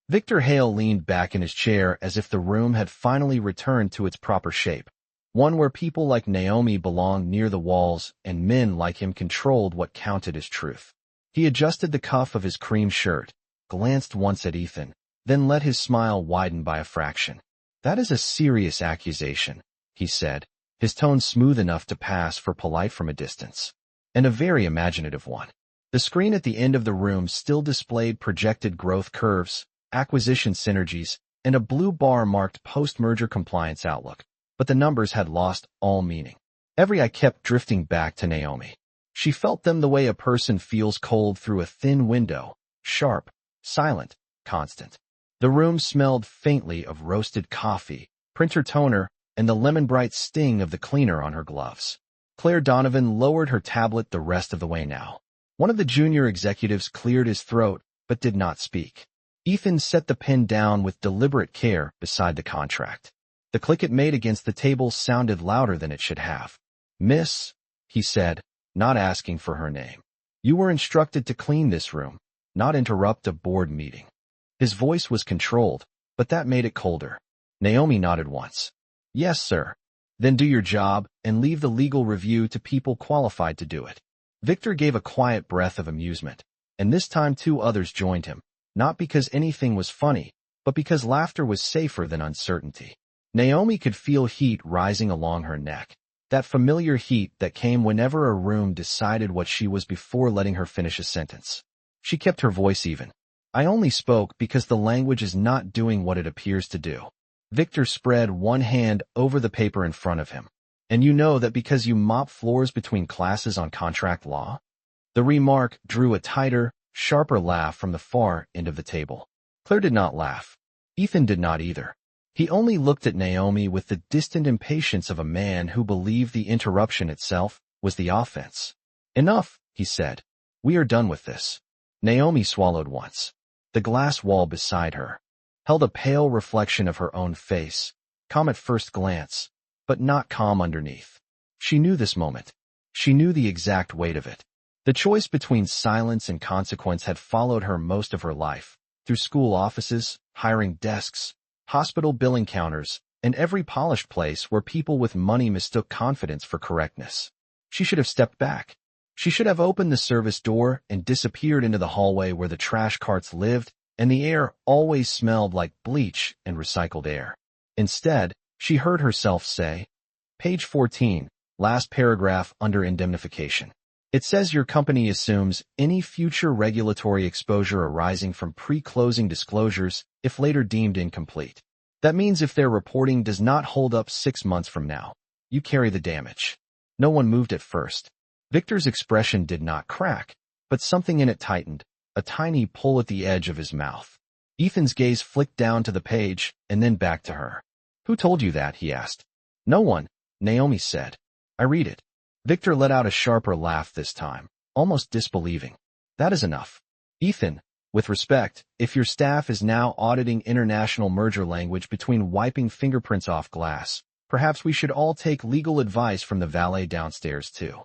Victor Hale leaned back in his chair as if the room had finally returned to its proper shape, one where people like Naomi belonged near the walls and men like him controlled what counted as truth. He adjusted the cuff of his cream shirt, glanced once at Ethan, then let his smile widen by a fraction. "That is a serious accusation," he said, his tone smooth enough to pass for polite from a distance. "And a very imaginative one." The screen at the end of the room still displayed projected growth curves, acquisition synergies, and a blue bar marked post-merger compliance outlook, but the numbers had lost all meaning. Every eye kept drifting back to Naomi. She felt them the way a person feels cold through a thin window, sharp, silent, constant. The room smelled faintly of roasted coffee, printer toner, and the lemon-bright sting of the cleaner on her gloves. Claire Donovan lowered her tablet the rest of the way now. One of the junior executives cleared his throat, but did not speak. Ethan set the pen down with deliberate care beside the contract. The click it made against the table sounded louder than it should have. "Miss," he said, not asking for her name, "you were instructed to clean this room, not interrupt a board meeting." His voice was controlled, but that made it colder. Naomi nodded once. "Yes, sir." "Then do your job and leave the legal review to people qualified to do it." Victor gave a quiet breath of amusement, and this time 2 others joined him, not because anything was funny, but because laughter was safer than uncertainty. Naomi could feel heat rising along her neck, that familiar heat that came whenever a room decided what she was before letting her finish a sentence. She kept her voice even. "I only spoke because the language is not doing what it appears to do." Victor spread one hand over the paper in front of him. "And you know that because you mop floors between classes on contract law?" The remark drew a tighter, sharper laugh from the far end of the table. Claire did not laugh. Ethan did not either. He only looked at Naomi with the distant impatience of a man who believed the interruption itself was the offense. "Enough," he said. "We are done with this." Naomi swallowed once. The glass wall beside her held a pale reflection of her own face, calm at first glance, but not calm underneath. She knew this moment. She knew the exact weight of it. The choice between silence and consequence had followed her most of her life, through school offices, hiring desks, hospital billing counters, and every polished place where people with money mistook confidence for correctness. She should have stepped back. She should have opened the service door and disappeared into the hallway where the trash carts lived, and the air always smelled like bleach and recycled air. Instead, she heard herself say, "Page 14, last paragraph under indemnification. It says your company assumes any future regulatory exposure arising from pre-closing disclosures if later deemed incomplete. That means if their reporting does not hold up 6 months from now, you carry the damage." No one moved at first. Victor's expression did not crack, but something in it tightened, a tiny pull at the edge of his mouth. Ethan's gaze flicked down to the page and then back to her. "Who told you that?" he asked. "No one," Naomi said. "I read it." Victor let out a sharper laugh this time, almost disbelieving. "That is enough. Ethan, with respect, if your staff is now auditing international merger language between wiping fingerprints off glass, perhaps we should all take legal advice from the valet downstairs too."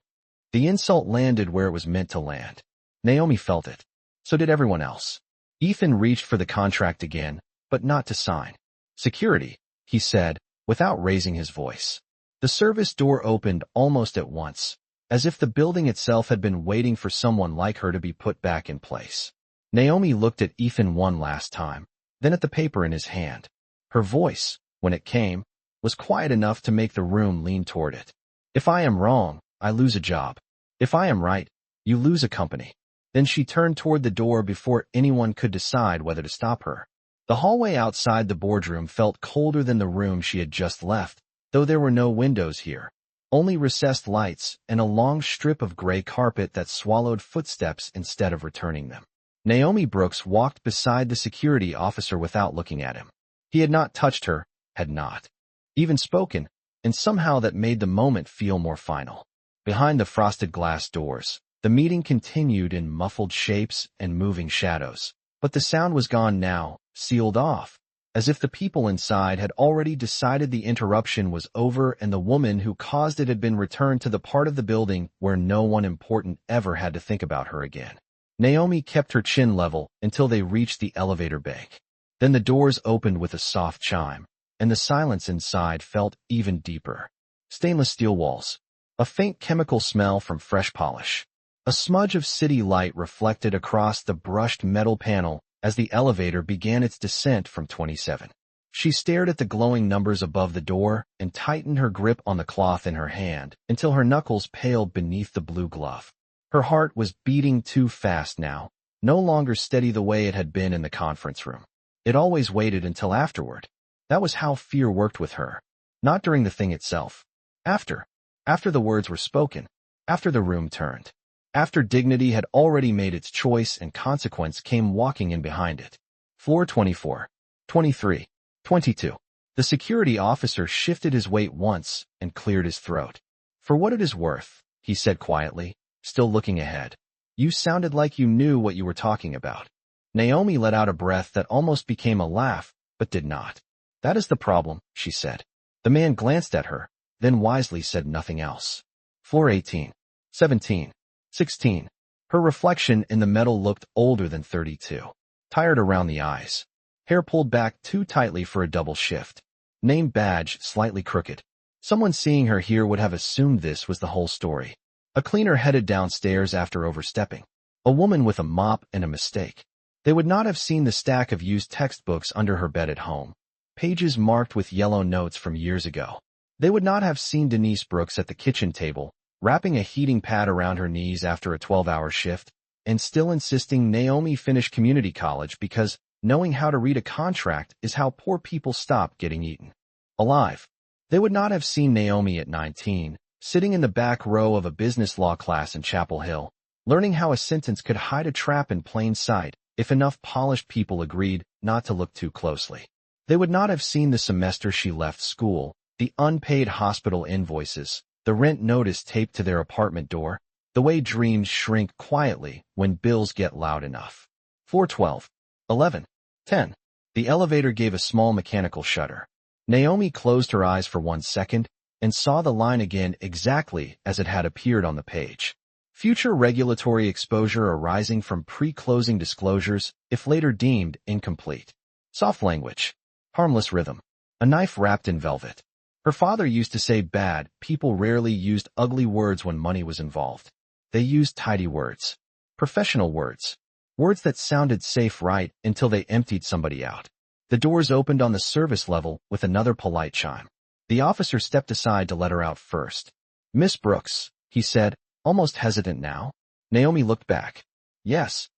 The insult landed where it was meant to land. Naomi felt it. So did everyone else. Ethan reached for the contract again, but not to sign. "Security," he said, without raising his voice. The service door opened almost at once, as if the building itself had been waiting for someone like her to be put back in place. Naomi looked at Ethan one last time, then at the paper in his hand. Her voice, when it came, was quiet enough to make the room lean toward it. "If I am wrong, I lose a job. If I am right, you lose a company." Then she turned toward the door before anyone could decide whether to stop her. The hallway outside the boardroom felt colder than the room she had just left, though there were no windows here, only recessed lights and a long strip of gray carpet that swallowed footsteps instead of returning them. Naomi Brooks walked beside the security officer without looking at him. He had not touched her, had not even spoken, and somehow that made the moment feel more final. Behind the frosted glass doors, the meeting continued in muffled shapes and moving shadows, but the sound was gone now, sealed off, as if the people inside had already decided the interruption was over and the woman who caused it had been returned to the part of the building where no one important ever had to think about her again. Naomi kept her chin level until they reached the elevator bank. Then the doors opened with a soft chime, and the silence inside felt even deeper. Stainless steel walls. A faint chemical smell from fresh polish. A smudge of city light reflected across the brushed metal panel as the elevator began its descent from 27. She stared at the glowing numbers above the door and tightened her grip on the cloth in her hand until her knuckles paled beneath the blue glove. Her heart was beating too fast now, no longer steady the way it had been in the conference room. It always waited until afterward. That was how fear worked with her. Not during the thing itself. After. After the words were spoken. After the room turned. After dignity had already made its choice and consequence came walking in behind it. Floor 24, 23, 22. The security officer shifted his weight once and cleared his throat. For what it is worth, he said quietly, still looking ahead. You sounded like you knew what you were talking about. Naomi let out a breath that almost became a laugh, but did not. That is the problem, she said. The man glanced at her, then wisely said nothing else. Floor 18, 17, 16. Her reflection in the metal looked older than 32. Tired around the eyes. Hair pulled back too tightly for a double shift. Name badge slightly crooked. Someone seeing her here would have assumed this was the whole story. A cleaner headed downstairs after overstepping. A woman with a mop and a mistake. They would not have seen the stack of used textbooks under her bed at home. Pages marked with yellow notes from years ago. They would not have seen Denise Brooks at the kitchen table, wrapping a heating pad around her knees after a 12-hour shift, and still insisting Naomi finish community college because knowing how to read a contract is how poor people stop getting eaten alive. They would not have seen Naomi at 19, sitting in the back row of a business law class in Chapel Hill, learning how a sentence could hide a trap in plain sight if enough polished people agreed not to look too closely. They would not have seen the semester she left school, the unpaid hospital invoices, the rent notice taped to their apartment door, the way dreams shrink quietly when bills get loud enough. Floor 12, 11, 10. The elevator gave a small mechanical shudder. Naomi closed her eyes for 1 second and saw the line again exactly as it had appeared on the page. Future regulatory exposure arising from pre-closing disclosures, if later deemed incomplete. Soft language. Harmless rhythm. A knife wrapped in velvet. Her father used to say bad people rarely used ugly words when money was involved. They used tidy words. Professional words. Words that sounded safe right until they emptied somebody out. The doors opened on the service level with another polite chime. The officer stepped aside to let her out first. Miss Brooks, he said, almost hesitant now. Naomi looked back. Yes.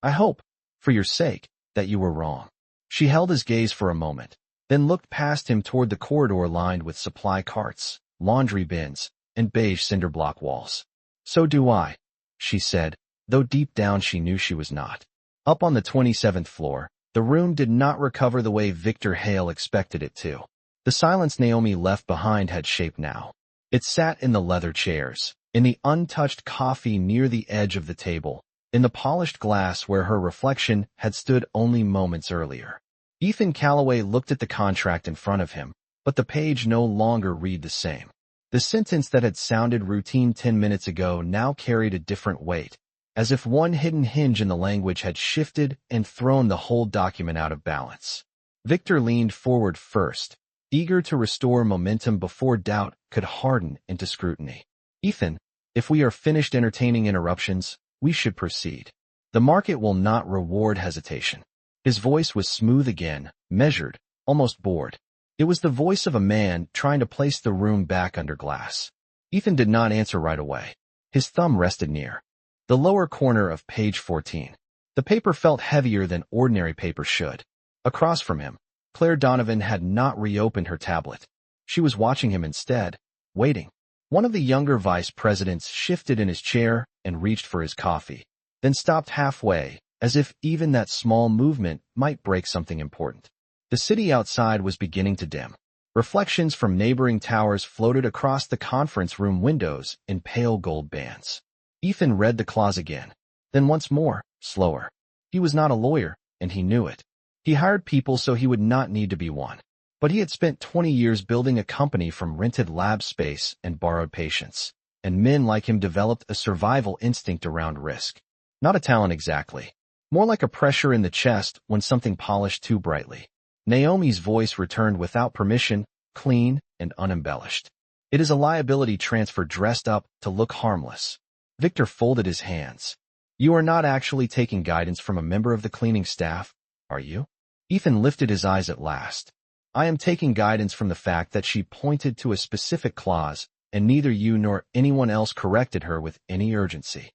I hope, for your sake, that you were wrong. She held his gaze for a moment, then looked past him toward the corridor lined with supply carts, laundry bins, and beige cinder block walls. So do I, she said, though deep down she knew she was not. Up on the 27th floor, the room did not recover the way Victor Hale expected it to. The silence Naomi left behind had shape now. It sat in the leather chairs, in the untouched coffee near the edge of the table, in the polished glass where her reflection had stood only moments earlier. Ethan Calloway looked at the contract in front of him, but the page no longer read the same. The sentence that had sounded routine 10 minutes ago now carried a different weight, as if one hidden hinge in the language had shifted and thrown the whole document out of balance. Victor leaned forward first, eager to restore momentum before doubt could harden into scrutiny. Ethan, if we are finished entertaining interruptions, we should proceed. The market will not reward hesitation. His voice was smooth again, measured, almost bored. It was the voice of a man trying to place the room back under glass. Ethan did not answer right away. His thumb rested near the lower corner of page 14. The paper felt heavier than ordinary paper should. Across from him, Claire Donovan had not reopened her tablet. She was watching him instead, waiting. One of the younger vice presidents shifted in his chair and reached for his coffee, then stopped halfway, as if even that small movement might break something important. The city outside was beginning to dim. Reflections from neighboring towers floated across the conference room windows in pale gold bands. Ethan read the clause again, then once more, slower. He was not a lawyer, and he knew it. He hired people so he would not need to be one. But he had spent 20 years building a company from rented lab space and borrowed patience, and men like him developed a survival instinct around risk. Not a talent exactly. more like a pressure in the chest when something polished too brightly. Naomi's voice returned without permission, clean and unembellished. It is a liability transfer dressed up to look harmless. Victor folded his hands. You are not actually taking guidance from a member of the cleaning staff, are you? Ethan lifted his eyes at last. I am taking guidance from the fact that she pointed to a specific clause, and neither you nor anyone else corrected her with any urgency.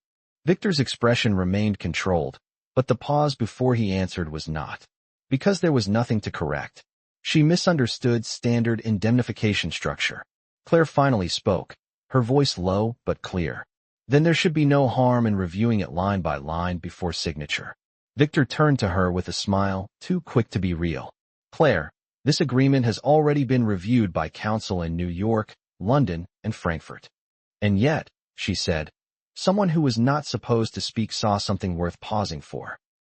Victor's expression remained controlled, but the pause before he answered was not. Because there was nothing to correct. She misunderstood standard indemnification structure. Claire finally spoke, her voice low but clear. Then there should be no harm in reviewing it line by line before signature. Victor turned to her with a smile, too quick to be real. Claire, this agreement has already been reviewed by counsel in New York, London, and Frankfurt. And yet, she said, someone who was not supposed to speak saw something worth pausing for.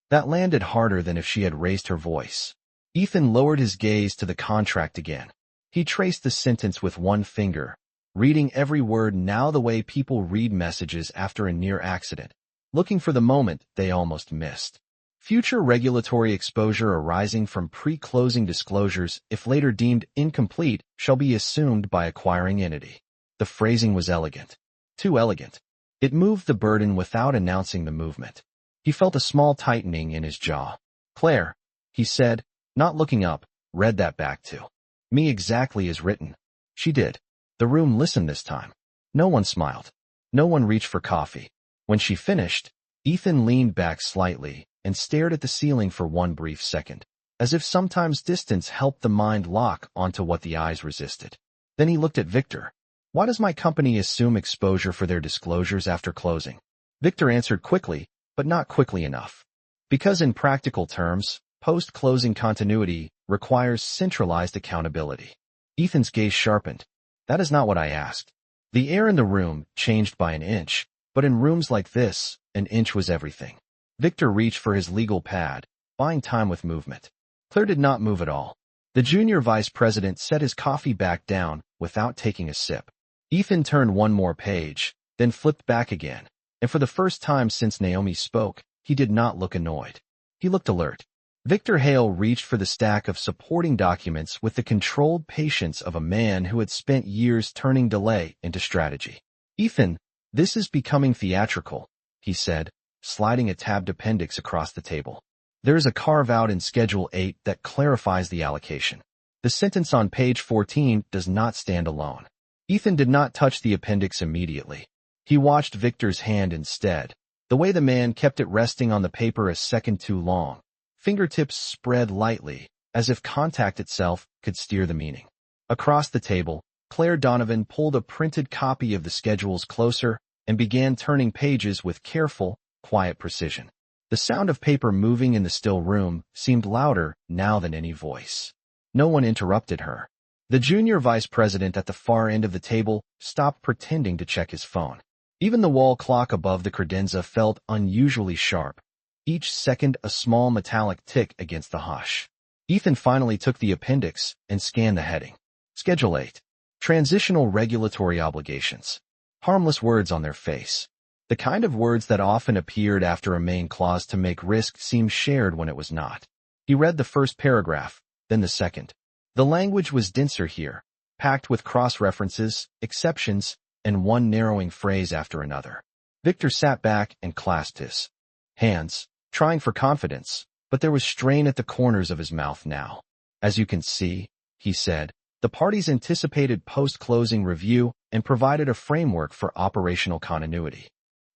That landed harder than if she had raised her voice. Ethan lowered his gaze to the contract again. He traced the sentence with one finger, reading every word now the way people read messages after a near accident, looking for the moment they almost missed. Future regulatory exposure arising from pre-closing disclosures, if later deemed incomplete, shall be assumed by acquiring entity. The phrasing was elegant. Too elegant. It moved the burden without announcing the movement. He felt a small tightening in his jaw. Claire, he said, not looking up, read that back to me exactly as written. She did. The room listened this time. No one smiled. No one reached for coffee. When she finished, Ethan leaned back slightly and stared at the ceiling for one brief second, as if sometimes distance helped the mind lock onto what the eyes resisted. Then he looked at Victor. Why does my company assume exposure for their disclosures after closing? Victor answered quickly, but not quickly enough. Because in practical terms, post-closing continuity requires centralized accountability. Ethan's gaze sharpened. That is not what I asked. The air in the room changed by an inch, but in rooms like this, an inch was everything. Victor reached for his legal pad, buying time with movement. Claire did not move at all. The junior vice president set his coffee back down without taking a sip. Ethan turned one more page, then flipped back again, and for the first time since Naomi spoke, he did not look annoyed. He looked alert. Victor Hale reached for the stack of supporting documents with the controlled patience of a man who had spent years turning delay into strategy. Ethan, this is becoming theatrical, he said, sliding a tabbed appendix across the table. There is a carve-out in Schedule 8 that clarifies the allocation. The sentence on page 14 does not stand alone. Ethan did not touch the appendix immediately. He watched Victor's hand instead, the way the man kept it resting on the paper a second too long. Fingertips spread lightly, as if contact itself could steer the meaning. Across the table, Claire Donovan pulled a printed copy of the schedules closer and began turning pages with careful, quiet precision. The sound of paper moving in the still room seemed louder now than any voice. No one interrupted her. The junior vice president at the far end of the table stopped pretending to check his phone. Even the wall clock above the credenza felt unusually sharp, each second a small metallic tick against the hush. Ethan finally took the appendix and scanned the heading. Schedule 8. Transitional Regulatory Obligations. Harmless words on their face. The kind of words that often appeared after a main clause to make risk seem shared when it was not. He read the first paragraph, then the second. The language was denser here, packed with cross-references, exceptions, and one narrowing phrase after another. Victor sat back and clasped his hands, trying for confidence, but there was strain at the corners of his mouth now. As you can see, he said, the parties anticipated post-closing review and provided a framework for operational continuity.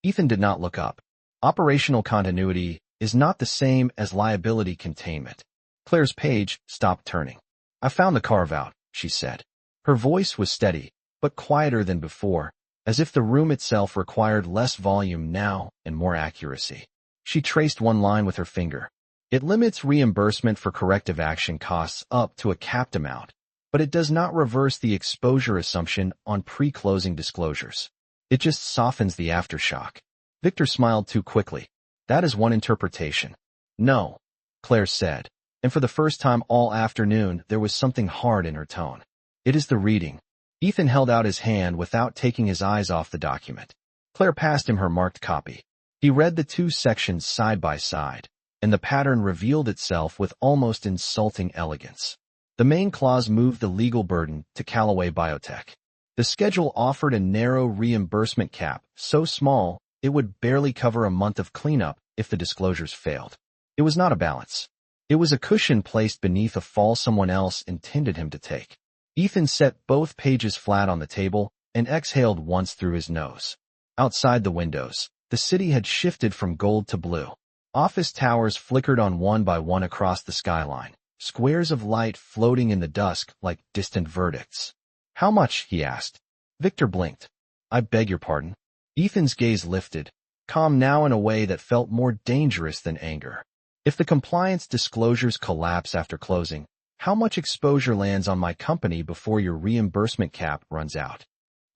Ethan did not look up. Operational continuity is not the same as liability containment. Claire's page stopped turning. I found the carve-out, she said. Her voice was steady, but quieter than before, as if the room itself required less volume now and more accuracy. She traced one line with her finger. It limits reimbursement for corrective action costs up to a capped amount, but it does not reverse the exposure assumption on pre-closing disclosures. It just softens the aftershock. Victor smiled too quickly. That is one interpretation. No, Claire said, and for the first time all afternoon there was something hard in her tone. It is the reading. Ethan held out his hand without taking his eyes off the document. Claire passed him her marked copy. He read the two sections side by side, and the pattern revealed itself with almost insulting elegance. The main clause moved the legal burden to Callaway Biotech. The schedule offered a narrow reimbursement cap, so small it would barely cover a month of cleanup if the disclosures failed. It was not a balance. It was a cushion placed beneath a fall someone else intended him to take. Ethan set both pages flat on the table and exhaled once through his nose. Outside the windows, the city had shifted from gold to blue. Office towers flickered on one by one across the skyline, squares of light floating in the dusk like distant verdicts. How much? He asked. Victor blinked. I beg your pardon. Ethan's gaze lifted, calm now in a way that felt more dangerous than anger. If the compliance disclosures collapse after closing, how much exposure lands on my company before your reimbursement cap runs out?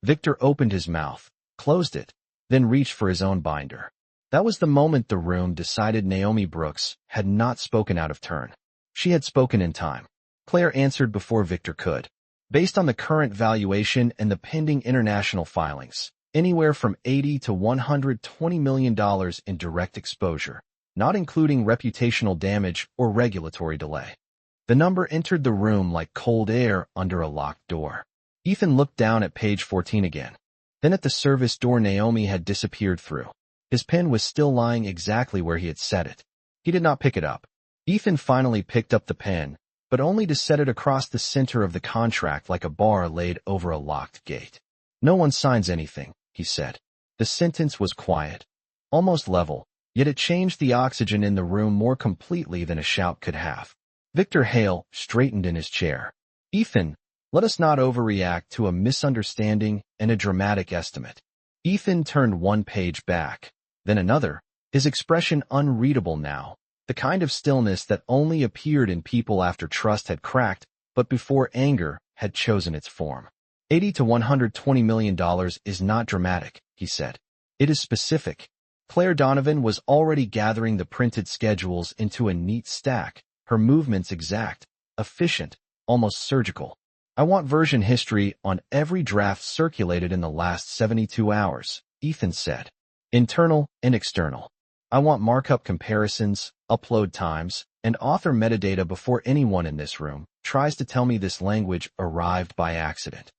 Victor opened his mouth, closed it, then reached for his own binder. That was the moment the room decided Naomi Brooks had not spoken out of turn. She had spoken in time. Claire answered before Victor could. Based on the current valuation and the pending international filings, anywhere from $80 to $120 million in direct exposure, not including reputational damage or regulatory delay. The number entered the room like cold air under a locked door. Ethan looked down at page 14 again, then at the service door Naomi had disappeared through. His pen was still lying exactly where he had set it. He did not pick it up. Ethan finally picked up the pen, but only to set it across the center of the contract like a bar laid over a locked gate. No one signs anything, he said. The sentence was quiet, almost level, yet it changed the oxygen in the room more completely than a shout could have. Victor Hale straightened in his chair. Ethan, let us not overreact to a misunderstanding and a dramatic estimate. Ethan turned one page back, then another, his expression unreadable now, the kind of stillness that only appeared in people after trust had cracked, but before anger had chosen its form. $80 to $120 million is not dramatic, he said. It is specific. Claire Donovan was already gathering the printed schedules into a neat stack, her movements exact, efficient, almost surgical. I want version history on every draft circulated in the last 72 hours, Ethan said. Internal and external. I want markup comparisons, upload times, and author metadata before anyone in this room tries to tell me this language arrived by accident.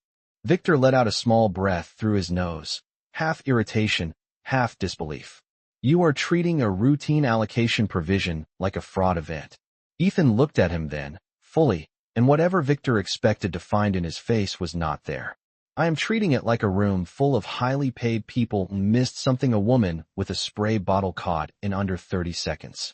Victor let out a small breath through his nose, half irritation, half disbelief. You are treating a routine allocation provision like a fraud event. Ethan looked at him then, fully, and whatever Victor expected to find in his face was not there. I am treating it like a room full of highly paid people missed something a woman with a spray bottle caught in under 30 seconds.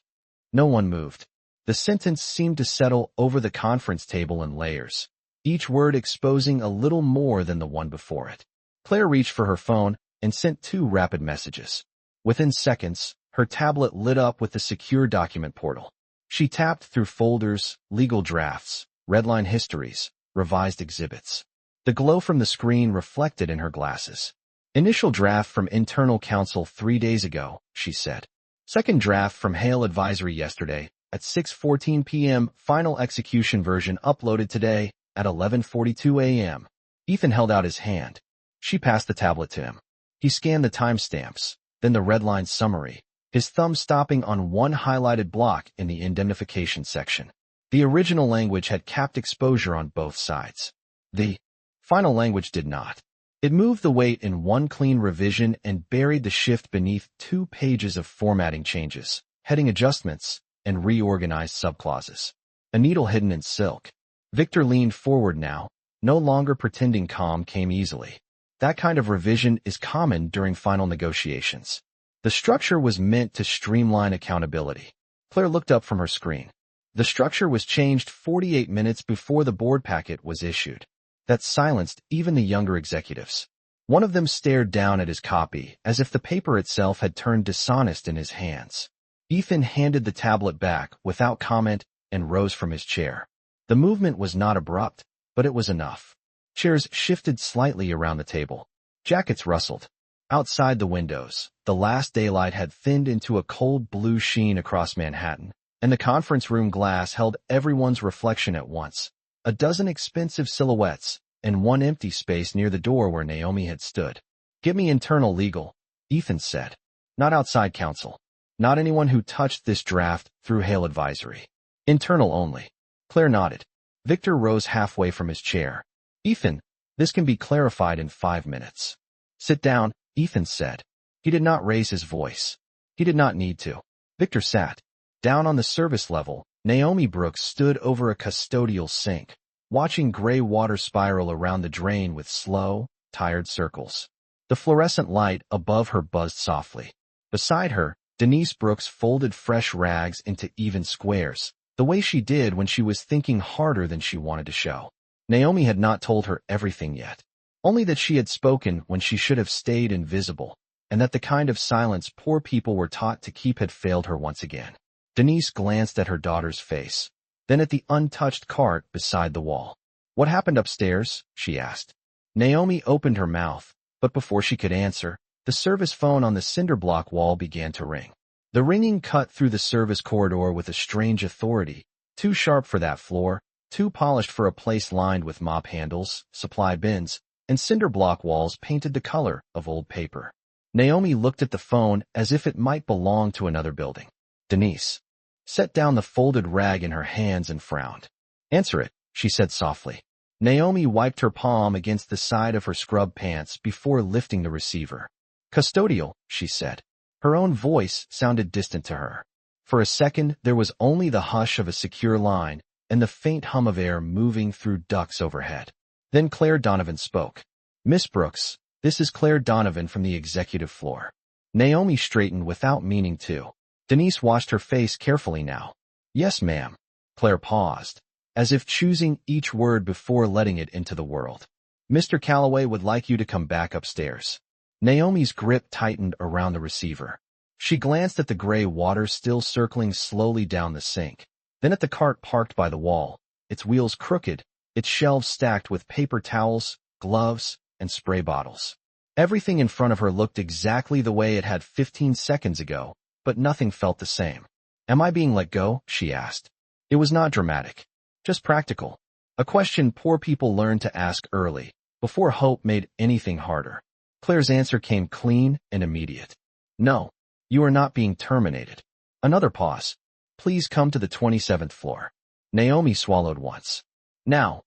No one moved. The sentence seemed to settle over the conference table in layers, each word exposing a little more than the one before it. Claire reached for her phone and sent 2 rapid messages. Within seconds, her tablet lit up with the secure document portal. She tapped through folders, legal drafts, redline histories, revised exhibits. The glow from the screen reflected in her glasses. Initial draft from internal counsel 3 days ago, she said. Second draft from Hale Advisory yesterday at 6:14 p.m. Final execution version uploaded today at 11:42 a.m. Ethan held out his hand. She passed the tablet to him. He scanned the timestamps, then the redline summary, his thumb stopping on one highlighted block in the indemnification section. The original language had capped exposure on both sides. The final language did not. It moved the weight in one clean revision and buried the shift beneath 2 pages of formatting changes, heading adjustments, and reorganized subclauses. A needle hidden in silk. Victor leaned forward now, no longer pretending calm came easily. That kind of revision is common during final negotiations. The structure was meant to streamline accountability. Claire looked up from her screen. The structure was changed 48 minutes before the board packet was issued. That silenced even the younger executives. One of them stared down at his copy as if the paper itself had turned dishonest in his hands. Ethan handed the tablet back without comment and rose from his chair. The movement was not abrupt, but it was enough. Chairs shifted slightly around the table. Jackets rustled. Outside the windows, the last daylight had thinned into a cold blue sheen across Manhattan, and the conference room glass held everyone's reflection at once. A dozen expensive silhouettes, and one empty space near the door where Naomi had stood. Get me internal legal, Ethan said. Not outside counsel. Not anyone who touched this draft through Hale advisory. Internal only. Claire nodded. Victor rose halfway from his chair. Ethan, this can be clarified in 5 minutes. Sit down, Ethan said. He did not raise his voice. He did not need to. Victor sat. Down on the service level, Naomi Brooks stood over a custodial sink, watching gray water spiral around the drain with slow, tired circles. The fluorescent light above her buzzed softly. Beside her, Denise Brooks folded fresh rags into even squares, the way she did when she was thinking harder than she wanted to show. Naomi had not told her everything yet, only that she had spoken when she should have stayed invisible, and that the kind of silence poor people were taught to keep had failed her once again. Denise glanced at her daughter's face, then at the untouched cart beside the wall. What happened upstairs? She asked. Naomi opened her mouth, but before she could answer, the service phone on the cinder block wall began to ring. The ringing cut through the service corridor with a strange authority, too sharp for that floor, too polished for a place lined with mop handles, supply bins, and cinder block walls painted the color of old paper. Naomi looked at the phone as if it might belong to another building. Denise set down the folded rag in her hands and frowned. Answer it, she said softly. Naomi wiped her palm against the side of her scrub pants before lifting the receiver. Custodial, she said. Her own voice sounded distant to her. For a second, there was only the hush of a secure line and the faint hum of air moving through ducts overhead. Then Claire Donovan spoke. Miss Brooks, this is Claire Donovan from the executive floor. Naomi straightened without meaning to. Denise washed her face carefully now. Yes, ma'am. Claire paused, as if choosing each word before letting it into the world. Mr. Calloway would like you to come back upstairs. Naomi's grip tightened around the receiver. She glanced at the gray water still circling slowly down the sink, then at the cart parked by the wall, its wheels crooked, its shelves stacked with paper towels, gloves, and spray bottles. Everything in front of her looked exactly the way it had 15 seconds ago, but nothing felt the same. Am I being let go? She asked. It was not dramatic, just practical. A question poor people learned to ask early, before hope made anything harder. Claire's answer came clean and immediate. No, you are not being terminated. Another pause. Please come to the 27th floor. Naomi swallowed once. Now.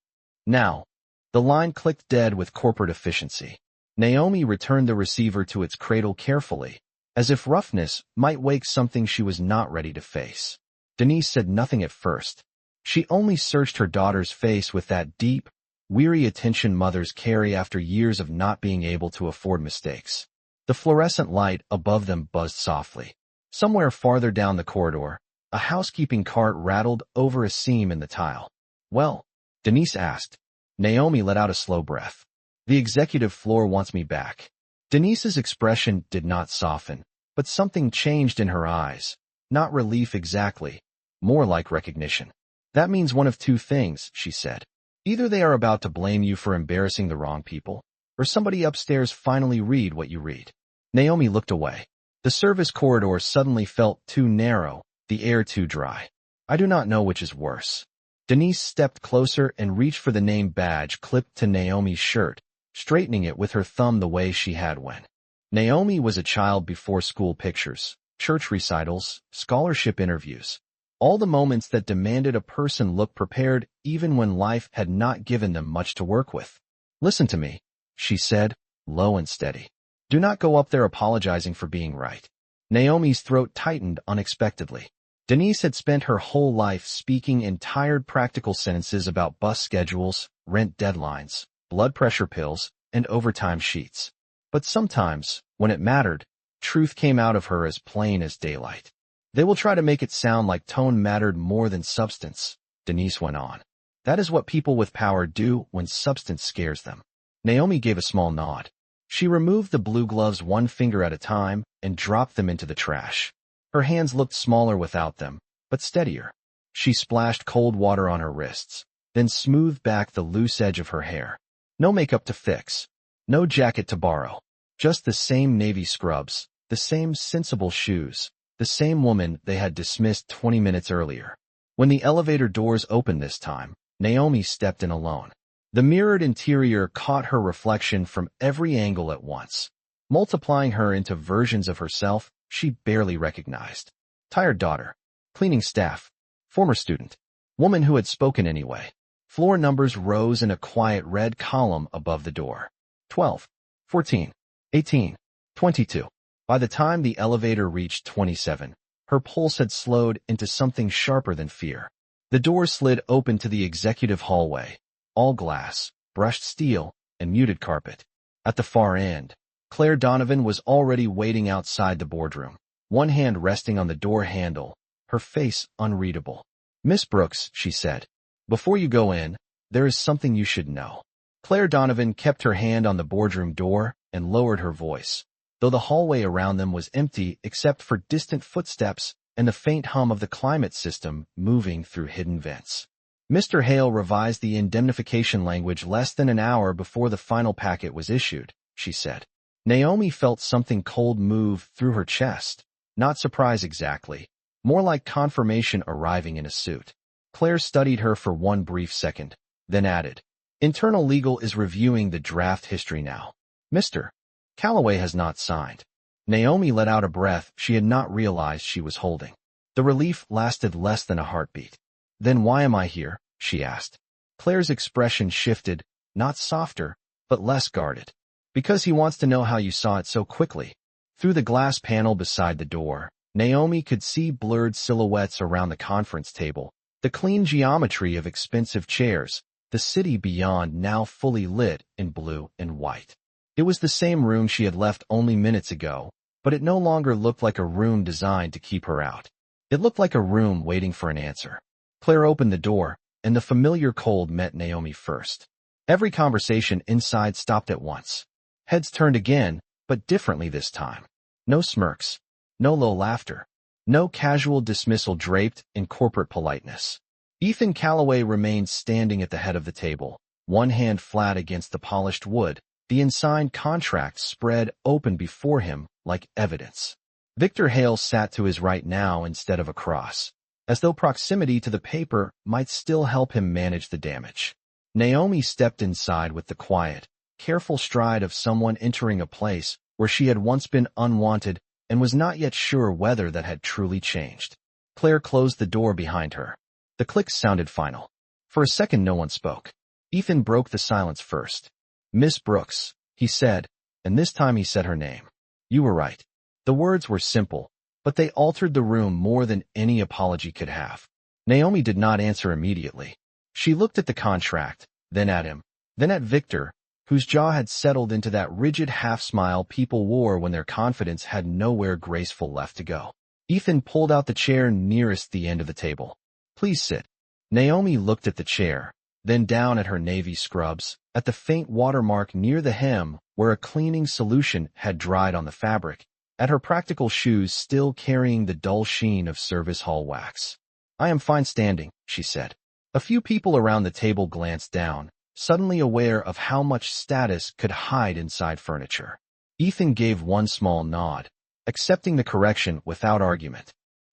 The line clicked dead with corporate efficiency. Naomi returned the receiver to its cradle carefully, as if roughness might wake something she was not ready to face. Denise said nothing at first. She only searched her daughter's face with that deep, weary attention mothers carry after years of not being able to afford mistakes. The fluorescent light above them buzzed softly. Somewhere farther down the corridor, a housekeeping cart rattled over a seam in the tile. Well, Denise asked. Naomi let out a slow breath. The executive floor wants me back. Denise's expression did not soften, but something changed in her eyes. Not relief exactly, more like recognition. That means one of two things, she said. Either they are about to blame you for embarrassing the wrong people, or somebody upstairs finally read what you read. Naomi looked away. The service corridor suddenly felt too narrow, the air too dry. I do not know which is worse. Denise stepped closer and reached for the name badge clipped to Naomi's shirt, straightening it with her thumb the way she had when Naomi was a child. Before school pictures, church recitals, scholarship interviews. All the moments that demanded a person look prepared even when life had not given them much to work with. Listen to me, she said, low and steady. Do not go up there apologizing for being right. Naomi's throat tightened unexpectedly. Denise had spent her whole life speaking in tired practical sentences about bus schedules, rent deadlines, blood pressure pills, and overtime sheets. But sometimes, when it mattered, truth came out of her as plain as daylight. They will try to make it sound like tone mattered more than substance, Denise went on. That is what people with power do when substance scares them. Naomi gave a small nod. She removed the blue gloves one finger at a time and dropped them into the trash. Her hands looked smaller without them, but steadier. She splashed cold water on her wrists, then smoothed back the loose edge of her hair. No makeup to fix. No jacket to borrow. Just the same navy scrubs, the same sensible shoes, the same woman they had dismissed 20 minutes earlier. When the elevator doors opened this time, Naomi stepped in alone. The mirrored interior caught her reflection from every angle at once, multiplying her into versions of herself she barely recognized. Tired daughter. Cleaning staff. Former student. Woman who had spoken anyway. Floor numbers rose in a quiet red column above the door. 12, 14, 18, 22. By the time the elevator reached 27, her pulse had slowed into something sharper than fear. The door slid open to the executive hallway. All glass, brushed steel, and muted carpet. At the far end, Claire Donovan was already waiting outside the boardroom, one hand resting on the door handle, her face unreadable. "Miss Brooks," she said, "before you go in, there is something you should know." Claire Donovan kept her hand on the boardroom door and lowered her voice, though the hallway around them was empty except for distant footsteps and the faint hum of the climate system moving through hidden vents. Mr. Hale revised the indemnification language less than an hour before the final packet was issued, she said. Naomi felt something cold move through her chest. Not surprise exactly, more like confirmation arriving in a suit. Claire studied her for one brief second, then added, "Internal Legal is reviewing the draft history now. Mr. Calloway has not signed." Naomi let out a breath she had not realized she was holding. The relief lasted less than a heartbeat. "Then why am I here?" she asked. Claire's expression shifted, not softer, but less guarded. "Because he wants to know how you saw it so quickly." Through the glass panel beside the door, Naomi could see blurred silhouettes around the conference table, the clean geometry of expensive chairs, the city beyond now fully lit in blue and white. It was the same room she had left only minutes ago, but it no longer looked like a room designed to keep her out. It looked like a room waiting for an answer. Claire opened the door, and the familiar cold met Naomi first. Every conversation inside stopped at once. Heads turned again, but differently this time. No smirks. No low laughter. No casual dismissal draped in corporate politeness. Ethan Calloway remained standing at the head of the table, one hand flat against the polished wood, the unsigned contract spread open before him like evidence. Victor Hale sat to his right now instead of across, as though proximity to the paper might still help him manage the damage. Naomi stepped inside with the quiet, careful stride of someone entering a place where she had once been unwanted and was not yet sure whether that had truly changed. Claire closed the door behind her. The clicks sounded final. For a second no one spoke. Ethan broke the silence first. "Miss Brooks," he said, and this time he said her name. "You were right." The words were simple, but they altered the room more than any apology could have. Naomi did not answer immediately. She looked at the contract, then at him, then at Victor, whose jaw had settled into that rigid half-smile people wore when their confidence had nowhere graceful left to go. Ethan pulled out the chair nearest the end of the table. "Please sit." Naomi looked at the chair, then down at her navy scrubs, at the faint watermark near the hem where a cleaning solution had dried on the fabric, at her practical shoes still carrying the dull sheen of service hall wax. "I am fine standing," she said. A few people around the table glanced down, suddenly aware of how much status could hide inside furniture. Ethan gave one small nod, accepting the correction without argument.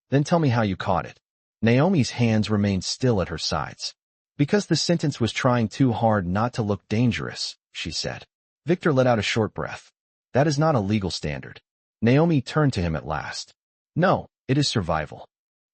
"Then tell me how you caught it." Naomi's hands remained still at her sides. "Because the sentence was trying too hard not to look dangerous," she said. Victor let out a short breath. "That is not a legal standard." Naomi turned to him at last. "No, it is survival."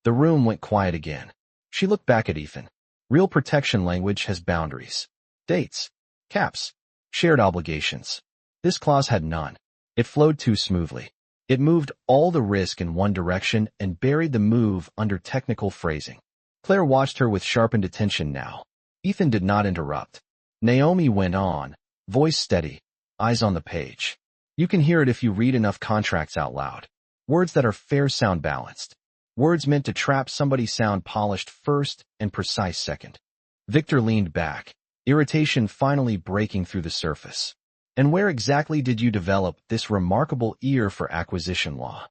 The room went quiet again. She looked back at Ethan. Real protection language has boundaries. Dates. Caps. Shared obligations. This clause had none. It flowed too smoothly. It moved all the risk in one direction and buried the move under technical phrasing. Claire watched her with sharpened attention now. Ethan did not interrupt. Naomi went on, voice steady, eyes on the page. "You can hear it if you read enough contracts out loud. Words that are fair sound balanced. Words meant to trap somebody sound polished first and precise second." Victor leaned back, irritation finally breaking through the surface. "And where exactly did you develop this remarkable ear for acquisition law?"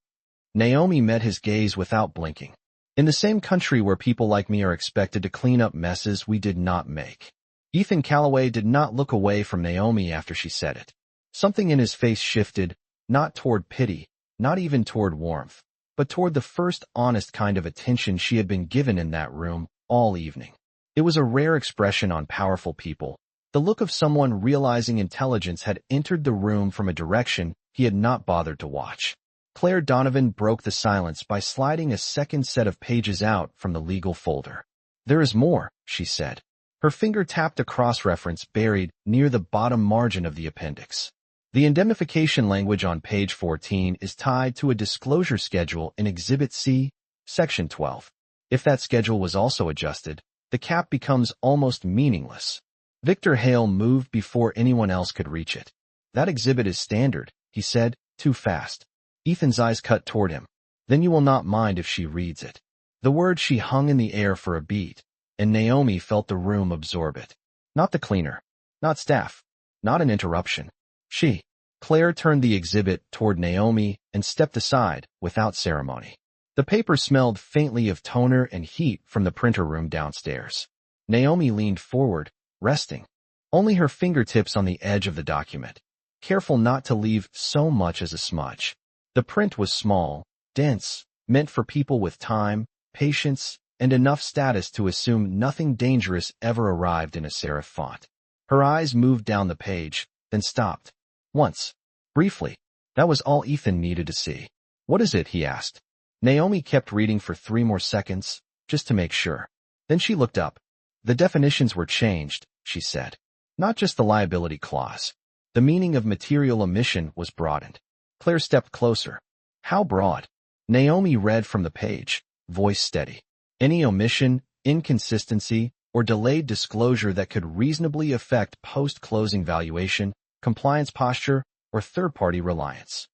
Naomi met his gaze without blinking. "In the same country where people like me are expected to clean up messes we did not make." Ethan Calloway did not look away from Naomi after she said it. Something in his face shifted, not toward pity, not even toward warmth, but toward the first honest kind of attention she had been given in that room all evening. It was a rare expression on powerful people, the look of someone realizing intelligence had entered the room from a direction he had not bothered to watch. Claire Donovan broke the silence by sliding a second set of pages out from the legal folder. "There is more," she said. Her finger tapped a cross-reference buried near the bottom margin of the appendix. The indemnification language on page 14 is tied to a disclosure schedule in Exhibit C, Section 12. If that schedule was also adjusted, the cap becomes almost meaningless. Victor Hale moved before anyone else could reach it. "That exhibit is standard," he said, too fast. Ethan's eyes cut toward him. "Then you will not mind if she reads it." The word she hung in the air for a beat, and Naomi felt the room absorb it. Not the cleaner, not staff, not an interruption. She. Claire turned the exhibit toward Naomi and stepped aside without ceremony. The paper smelled faintly of toner and heat from the printer room downstairs. Naomi leaned forward, resting, only her fingertips on the edge of the document, careful not to leave so much as a smudge. The print was small, dense, meant for people with time, patience, and enough status to assume nothing dangerous ever arrived in a serif font. Her eyes moved down the page, then stopped. Once. Briefly. That was all Ethan needed to see. "What is it?" he asked. Naomi kept reading for 3 more seconds, just to make sure. Then she looked up. "The definitions were changed," she said. "Not just the liability clause. The meaning of material omission was broadened." Claire stepped closer. "How broad?" Naomi read from the page, voice steady. "Any omission, inconsistency, or delayed disclosure that could reasonably affect post-closing valuation, compliance posture, or third-party reliance."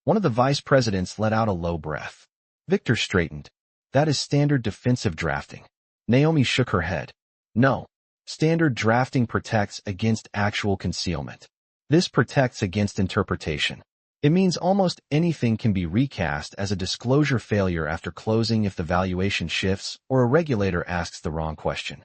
One of the vice presidents let out a low breath. Victor straightened. "That is standard defensive drafting." Naomi shook her head. "No. Standard drafting protects against actual concealment. This protects against interpretation. It means almost anything can be recast as a disclosure failure after closing if the valuation shifts or a regulator asks the wrong question."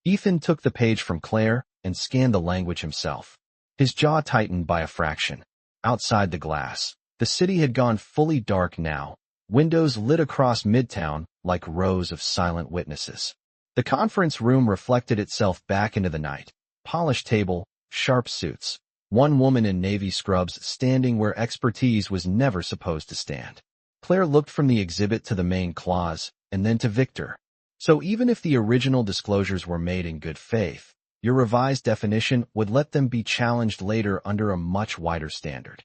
Ethan took the page from Claire and scanned the language himself. His jaw tightened by a fraction. Outside the glass, the city had gone fully dark now, windows lit across Midtown like rows of silent witnesses. The conference room reflected itself back into the night. Polished table, sharp suits. One woman in navy scrubs standing where expertise was never supposed to stand. Claire looked from the exhibit to the main clause, and then to Victor. "So even if the original disclosures were made in good faith, your revised definition would let them be challenged later under a much wider standard."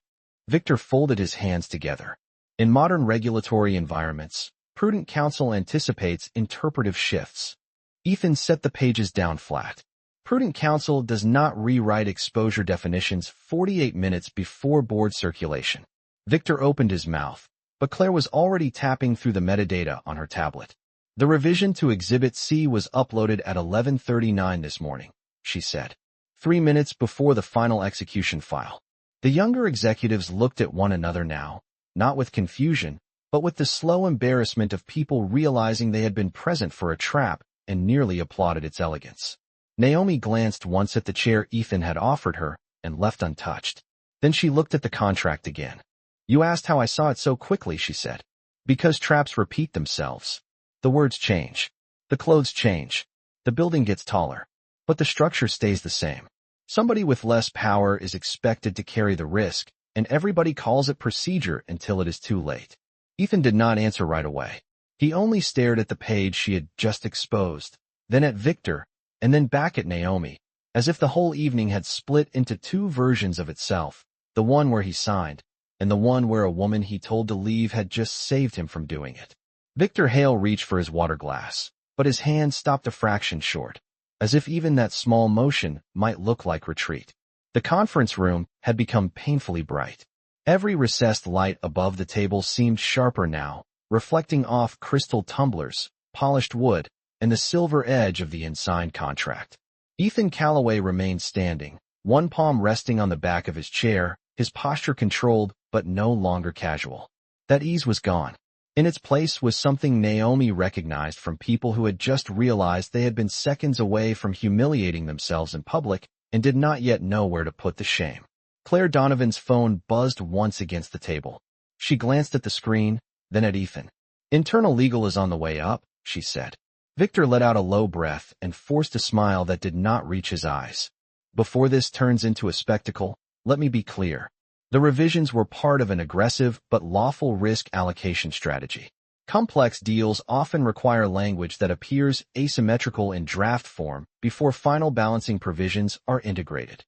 Victor folded his hands together. In modern regulatory environments, prudent counsel anticipates interpretive shifts. Ethan set the pages down flat. Prudent counsel does not rewrite exposure definitions 48 minutes before board circulation. Victor opened his mouth, but Claire was already tapping through the metadata on her tablet. "The revision to Exhibit C was uploaded at 11:39 this morning," she said, 3 minutes before the final execution file. The younger executives looked at one another now, not with confusion, but with the slow embarrassment of people realizing they had been present for a trap and nearly applauded its elegance. Naomi glanced once at the chair Ethan had offered her and left untouched. Then she looked at the contract again. "You asked how I saw it so quickly," she said. "Because traps repeat themselves. The words change. The clothes change. The building gets taller. But the structure stays the same. Somebody with less power is expected to carry the risk, and everybody calls it procedure until it is too late." Ethan did not answer right away. He only stared at the page she had just exposed, then at Victor, and then back at Naomi, as if the whole evening had split into 2 versions of itself, the one where he signed, and the one where a woman he told to leave had just saved him from doing it. Victor Hale reached for his water glass, but his hand stopped a fraction short, as if even that small motion might look like retreat. The conference room had become painfully bright. Every recessed light above the table seemed sharper now, reflecting off crystal tumblers, polished wood, and the silver edge of the unsigned contract. Ethan Calloway remained standing, one palm resting on the back of his chair, his posture controlled but no longer casual. That ease was gone. In its place was something Naomi recognized from people who had just realized they had been seconds away from humiliating themselves in public and did not yet know where to put the shame. Claire Donovan's phone buzzed once against the table. She glanced at the screen, then at Ethan. "Internal legal is on the way up," she said. Victor let out a low breath and forced a smile that did not reach his eyes. "Before this turns into a spectacle, let me be clear. The revisions were part of an aggressive but lawful risk allocation strategy. Complex deals often require language that appears asymmetrical in draft form before final balancing provisions are integrated.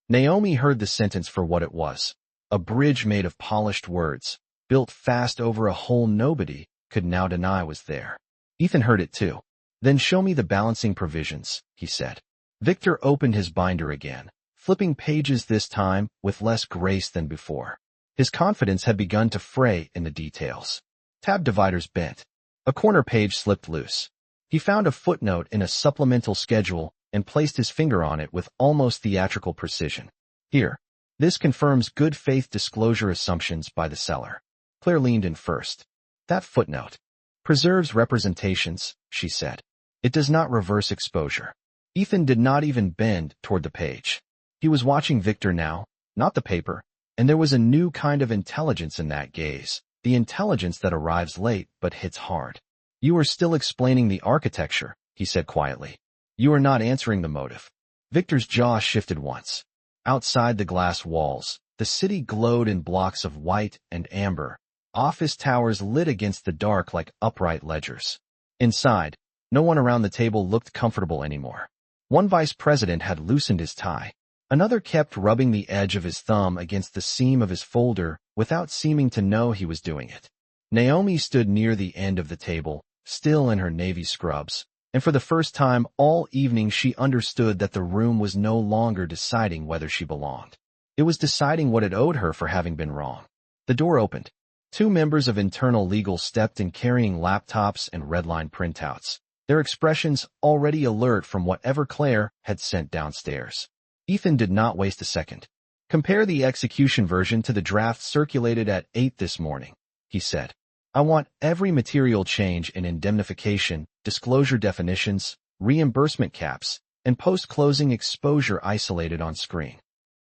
Naomi heard the sentence for what it was: a bridge made of polished words, built fast over a hole nobody could now deny was there. Ethan heard it too. Then show me the balancing provisions, he said. Victor opened his binder again, flipping pages this time with less grace than before. His confidence had begun to fray in the details. Tab dividers bent. A corner page slipped loose. He found a footnote in a supplemental schedule and placed his finger on it with almost theatrical precision. Here. This confirms good faith disclosure assumptions by the seller. Claire leaned in first. That footnote preserves representations, she said. It does not reverse exposure. Ethan did not even bend toward the page. He was watching Victor now, not the paper, and there was a new kind of intelligence in that gaze, the intelligence that arrives late but hits hard. You are still explaining the architecture, he said quietly. You are not answering the motive. Victor's jaw shifted once. Outside the glass walls, the city glowed in blocks of white and amber, office towers lit against the dark like upright ledgers. Inside, no one around the table looked comfortable anymore. One vice president had loosened his tie. Another kept rubbing the edge of his thumb against the seam of his folder without seeming to know he was doing it. Naomi stood near the end of the table, still in her navy scrubs, and for the first time all evening she understood that the room was no longer deciding whether she belonged. It was deciding what it owed her for having been wrong. The door opened. Two members of internal legal stepped in carrying laptops and redline printouts, their expressions already alert from whatever Claire had sent downstairs. Ethan did not waste a second. Compare the execution version to the draft circulated at 8 this morning, he said. I want every material change in indemnification, disclosure definitions, reimbursement caps, and post-closing exposure isolated on screen.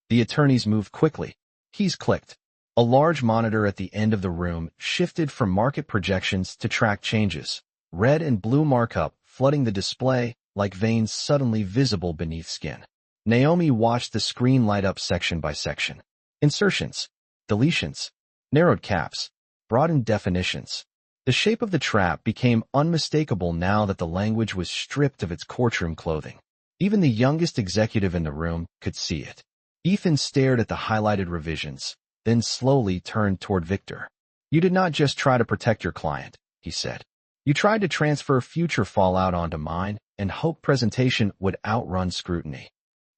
The attorneys moved quickly. Keys clicked. A large monitor at the end of the room shifted from market projections to track changes, red and blue markup flooding the display like veins suddenly visible beneath skin. Naomi watched the screen light up section by section. Insertions, deletions, narrowed caps, broadened definitions. The shape of the trap became unmistakable now that the language was stripped of its courtroom clothing. Even the youngest executive in the room could see it. Ethan stared at the highlighted revisions, then slowly turned toward Victor. You did not just try to protect your client, he said. You tried to transfer future fallout onto mine and hope presentation would outrun scrutiny.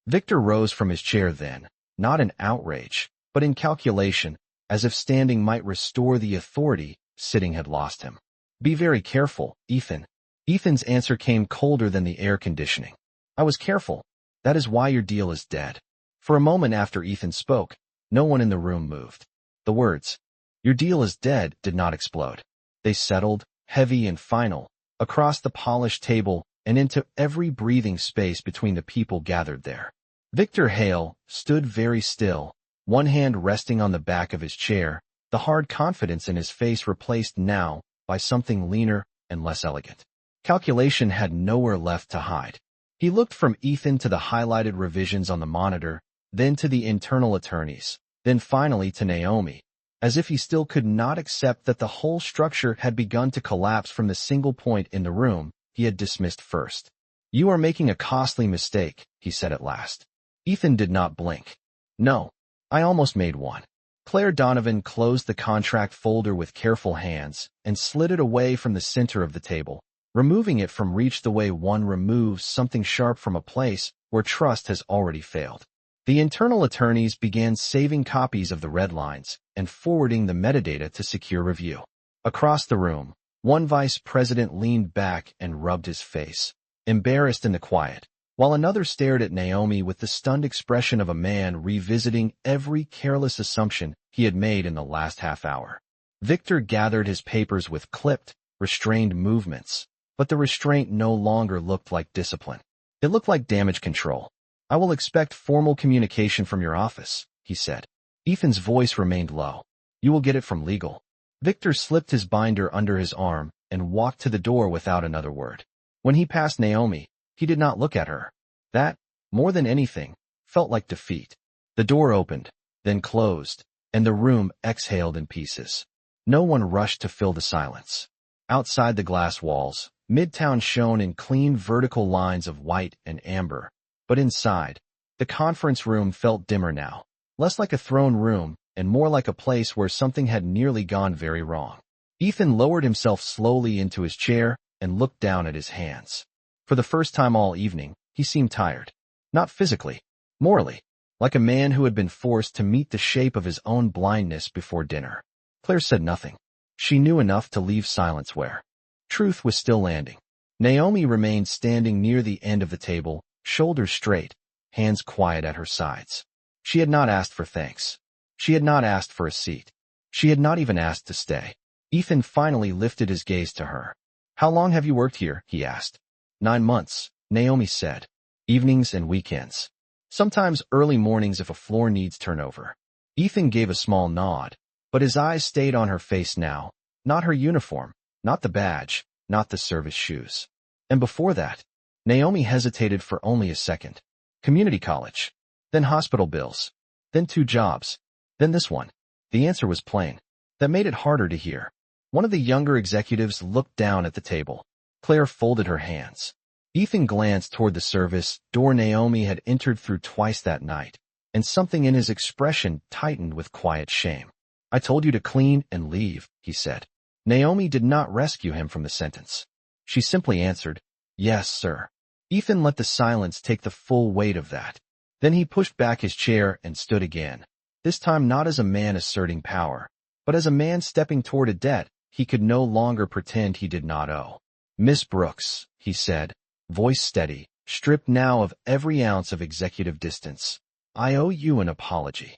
Victor rose from his chair then, not in outrage, but in calculation, as if standing might restore the authority sitting had lost him. Be very careful, Ethan. Ethan's answer came colder than the air conditioning. I was careful. That is why your deal is dead. For a moment after Ethan spoke, no one in the room moved. The words, your deal is dead, did not explode. They settled, heavy and final, across the polished table and into every breathing space between the people gathered there. Victor Hale stood very still, one hand resting on the back of his chair, the hard confidence in his face replaced now by something leaner and less elegant. Calculation had nowhere left to hide. He looked from Ethan to the highlighted revisions on the monitor, then to the internal attorneys, then finally to Naomi, as if he still could not accept that the whole structure had begun to collapse from the single point in the room he had dismissed first. You are making a costly mistake, he said at last. Ethan did not blink. No, I almost made one. Claire Donovan closed the contract folder with careful hands and slid it away from the center of the table, removing it from reach the way one removes something sharp from a place where trust has already failed. The internal attorneys began saving copies of the red lines and forwarding the metadata to secure review. Across the room, one vice president leaned back and rubbed his face, embarrassed in the quiet, while another stared at Naomi with the stunned expression of a man revisiting every careless assumption he had made in the last half hour. Victor gathered his papers with clipped, restrained movements, but the restraint no longer looked like discipline. It looked like damage control. I will expect formal communication from your office, he said. Ethan's voice remained low. You will get it from legal. Victor slipped his binder under his arm and walked to the door without another word. When he passed Naomi, he did not look at her. That, more than anything, felt like defeat. The door opened, then closed, and the room exhaled in pieces. No one rushed to fill the silence. Outside the glass walls, Midtown shone in clean vertical lines of white and amber. But inside, the conference room felt dimmer now, less like a throne room and more like a place where something had nearly gone very wrong. Ethan lowered himself slowly into his chair and looked down at his hands. For the first time all evening, he seemed tired. Not physically, morally, like a man who had been forced to meet the shape of his own blindness before dinner. Claire said nothing. She knew enough to leave silence where truth was still landing. Naomi remained standing near the end of the table, shoulders straight, hands quiet at her sides. She had not asked for thanks. She had not asked for a seat. She had not even asked to stay. Ethan finally lifted his gaze to her. "How long have you worked here?" he asked. 9 months, Naomi said. "Evenings and weekends. Sometimes early mornings if a floor needs turnover." Ethan gave a small nod, but his eyes stayed on her face now, not her uniform, not the badge, not the service shoes. And before that, Naomi hesitated for only a second. Community college, then hospital bills, then 2 jobs, then this one. The answer was plain. That made it harder to hear. One of the younger executives looked down at the table. Claire folded her hands. Ethan glanced toward the service door Naomi had entered through twice that night, and something in his expression tightened with quiet shame. "I told you to clean and leave," he said. Naomi did not rescue him from the sentence. She simply answered, "Yes, sir." Ethan let the silence take the full weight of that. Then he pushed back his chair and stood again, this time not as a man asserting power, but as a man stepping toward a debt he could no longer pretend he did not owe. "Miss Brooks," he said, voice steady, stripped now of every ounce of executive distance, "I owe you an apology."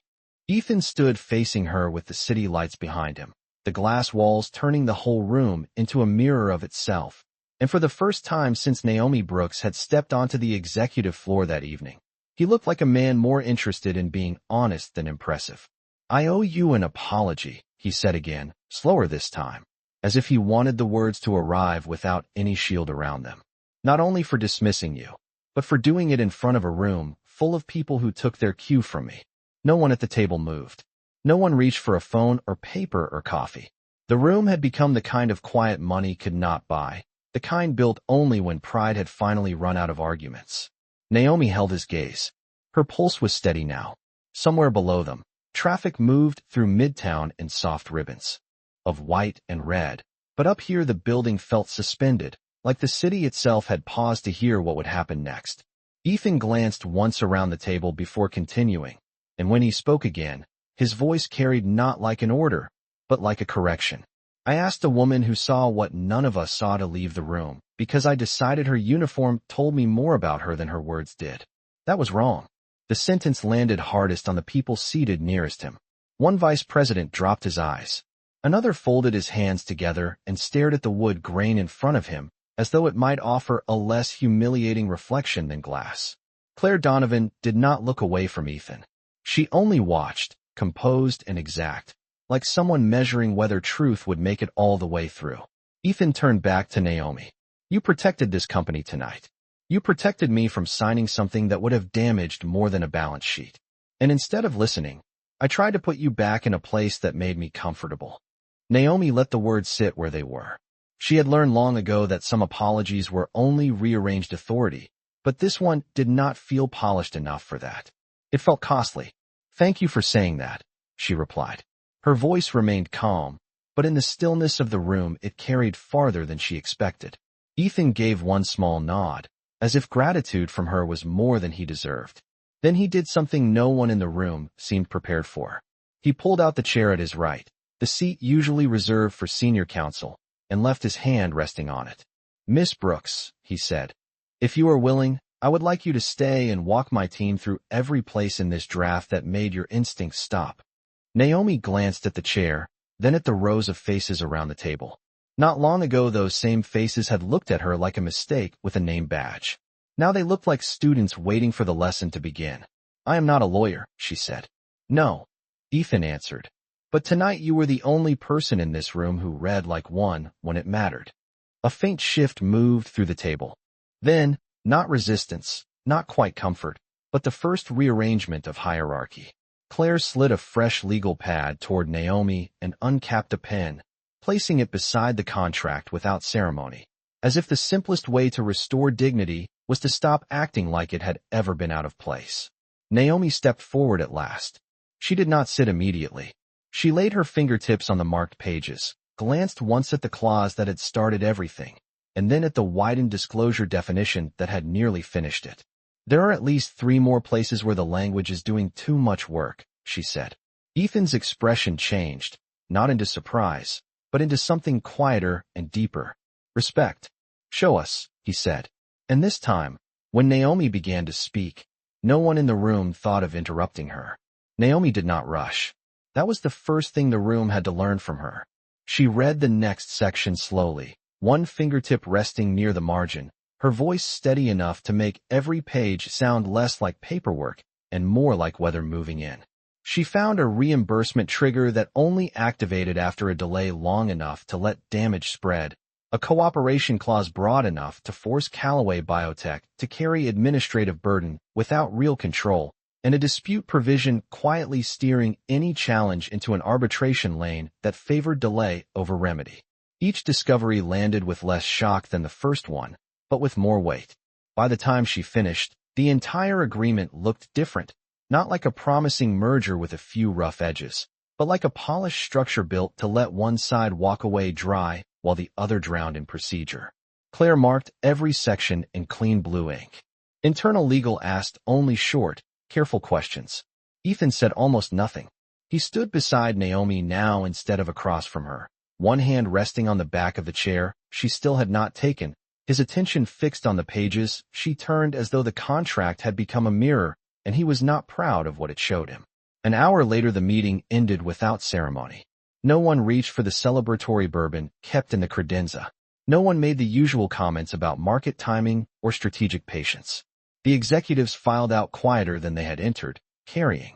Ethan stood facing her with the city lights behind him, the glass walls turning the whole room into a mirror of itself. And for the first time since Naomi Brooks had stepped onto the executive floor that evening, he looked like a man more interested in being honest than impressive. "I owe you an apology," he said again, slower this time, as if he wanted the words to arrive without any shield around them. "Not only for dismissing you, but for doing it in front of a room full of people who took their cue from me." No one at the table moved. No one reached for a phone or paper or coffee. The room had become the kind of quiet money could not buy, the kind built only when pride had finally run out of arguments. Naomi held his gaze. Her pulse was steady now. Somewhere below them, traffic moved through Midtown in soft ribbons of white and red, but up here the building felt suspended, like the city itself had paused to hear what would happen next. Ethan glanced once around the table before continuing, and when he spoke again, his voice carried not like an order, but like a correction. "I asked a woman who saw what none of us saw to leave the room, because I decided her uniform told me more about her than her words did. That was wrong." The sentence landed hardest on the people seated nearest him. One vice president dropped his eyes. Another folded his hands together and stared at the wood grain in front of him, as though it might offer a less humiliating reflection than glass. Claire Donovan did not look away from Ethan. She only watched, composed and exact, like someone measuring whether truth would make it all the way through. Ethan turned back to Naomi. "You protected this company tonight. You protected me from signing something that would have damaged more than a balance sheet. And instead of listening, I tried to put you back in a place that made me comfortable." Naomi let the words sit where they were. She had learned long ago that some apologies were only rearranged authority, but this one did not feel polished enough for that. It felt costly. "Thank you for saying that," she replied. Her voice remained calm, but in the stillness of the room it carried farther than she expected. Ethan gave one small nod, as if gratitude from her was more than he deserved. Then he did something no one in the room seemed prepared for. He pulled out the chair at his right, the seat usually reserved for senior counsel, and left his hand resting on it. "Miss Brooks," he said, "if you are willing, I would like you to stay and walk my team through every place in this draft that made your instincts stop." Naomi glanced at the chair, then at the rows of faces around the table. Not long ago those same faces had looked at her like a mistake with a name badge. Now they looked like students waiting for the lesson to begin. "I am not a lawyer," she said. "No," Ethan answered. "But tonight you were the only person in this room who read like one when it mattered." A faint shift moved through the table. Then, not resistance, not quite comfort, but the first rearrangement of hierarchy. Claire slid a fresh legal pad toward Naomi and uncapped a pen, placing it beside the contract without ceremony, as if the simplest way to restore dignity was to stop acting like it had ever been out of place. Naomi stepped forward at last. She did not sit immediately. She laid her fingertips on the marked pages, glanced once at the clause that had started everything, and then at the widened disclosure definition that had nearly finished it. There are at least 3 more places where the language is doing too much work, she said. Ethan's expression changed, not into surprise, but into something quieter and deeper. Respect. Show us, he said. And this time, when Naomi began to speak, no one in the room thought of interrupting her. Naomi did not rush. That was the first thing the room had to learn from her. She read the next section slowly, one fingertip resting near the margin, her voice steady enough to make every page sound less like paperwork and more like weather moving in. She found a reimbursement trigger that only activated after a delay long enough to let damage spread, a cooperation clause broad enough to force Callaway Biotech to carry administrative burden without real control, and a dispute provision quietly steering any challenge into an arbitration lane that favored delay over remedy. Each discovery landed with less shock than the first one, but with more weight. By the time she finished, the entire agreement looked different, not like a promising merger with a few rough edges, but like a polished structure built to let one side walk away dry while the other drowned in procedure. Claire marked every section in clean blue ink. Internal legal asked only short, careful questions. Ethan said almost nothing. He stood beside Naomi now instead of across from her, one hand resting on the back of the chair she still had not taken, his attention fixed on the pages she turned as though the contract had become a mirror and he was not proud of what it showed him. An hour later the meeting ended without ceremony. No one reached for the celebratory bourbon kept in the credenza. No one made the usual comments about market timing or strategic patience. The executives filed out quieter than they had entered, carrying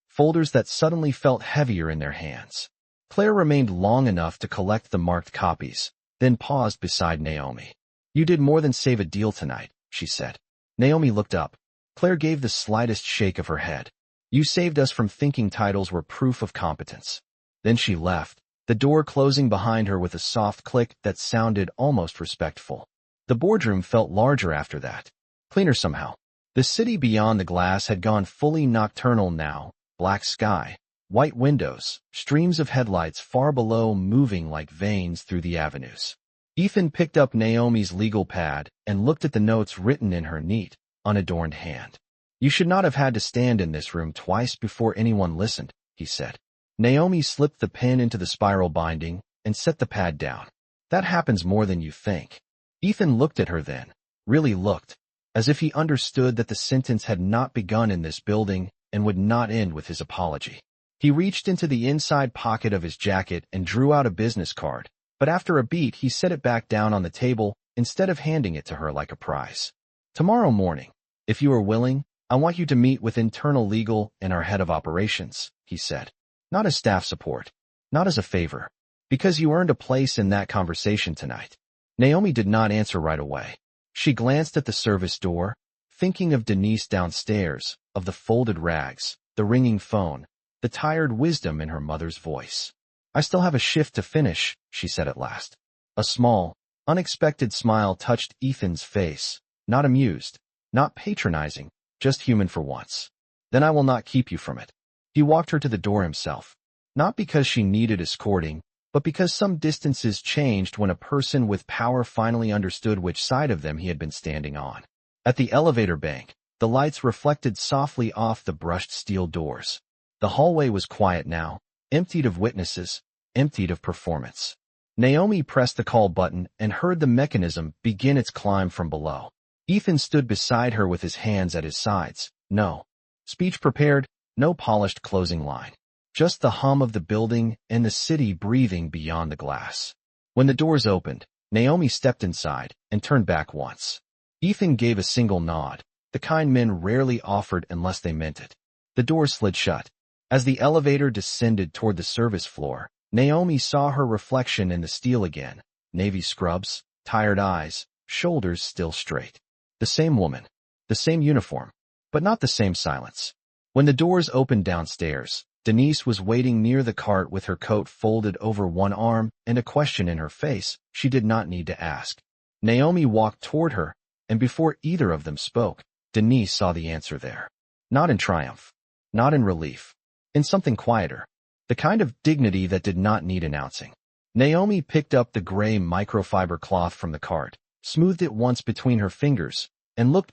folders that suddenly felt heavier in their hands. Claire remained long enough to collect the marked copies, then paused beside Naomi. "You did more than save a deal tonight," she said. Naomi looked up. Claire gave the slightest shake of her head. "You saved us from thinking titles were proof of competence." Then she left, the door closing behind her with a soft click that sounded almost respectful. The boardroom felt larger after that, cleaner somehow. The city beyond the glass had gone fully nocturnal now, black sky, white windows, streams of headlights far below moving like veins through the avenues. Ethan picked up Naomi's legal pad and looked at the notes written in her neat, unadorned hand. "You should not have had to stand in this room twice before anyone listened," he said. Naomi slipped the pen into the spiral binding and set the pad down. "That happens more than you think." Ethan looked at her then, really looked, as if he understood that the sentence had not begun in this building and would not end with his apology. He reached into the inside pocket of his jacket and drew out a business card, but after a beat he set it back down on the table instead of handing it to her like a prize. "Tomorrow morning, if you are willing, I want you to meet with internal legal and our head of operations," he said. "Not as staff support, not as a favor, because you earned a place in that conversation tonight." Naomi did not answer right away. She glanced at the service door, thinking of Denise downstairs, of the folded rags, the ringing phone, the tired wisdom in her mother's voice. "I still have a shift to finish," she said at last. A small, unexpected smile touched Ethan's face, not amused, not patronizing, just human for once. "Then I will not keep you from it." He walked her to the door himself, not because she needed escorting, but because some distances changed when a person with power finally understood which side of them he had been standing on. At the elevator bank, the lights reflected softly off the brushed steel doors. The hallway was quiet now, emptied of witnesses, emptied of performance. Naomi pressed the call button and heard the mechanism begin its climb from below. Ethan stood beside her with his hands at his sides. No speech prepared, no polished closing line. Just the hum of the building and the city breathing beyond the glass. When the doors opened, Naomi stepped inside and turned back once. Ethan gave a single nod, the kind men rarely offered unless they meant it. The door slid shut. As the elevator descended toward the service floor, Naomi saw her reflection in the steel again, navy scrubs, tired eyes, shoulders still straight. The same woman, the same uniform, but not the same silence. When the doors opened downstairs, Denise was waiting near the cart with her coat folded over one arm and a question in her face she did not need to ask. Naomi walked toward her, and before either of them spoke, Denise saw the answer there. Not in triumph, not in relief, in something quieter, the kind of dignity that did not need announcing. Naomi picked up the gray microfiber cloth from the cart, smoothed it once between her fingers, and looked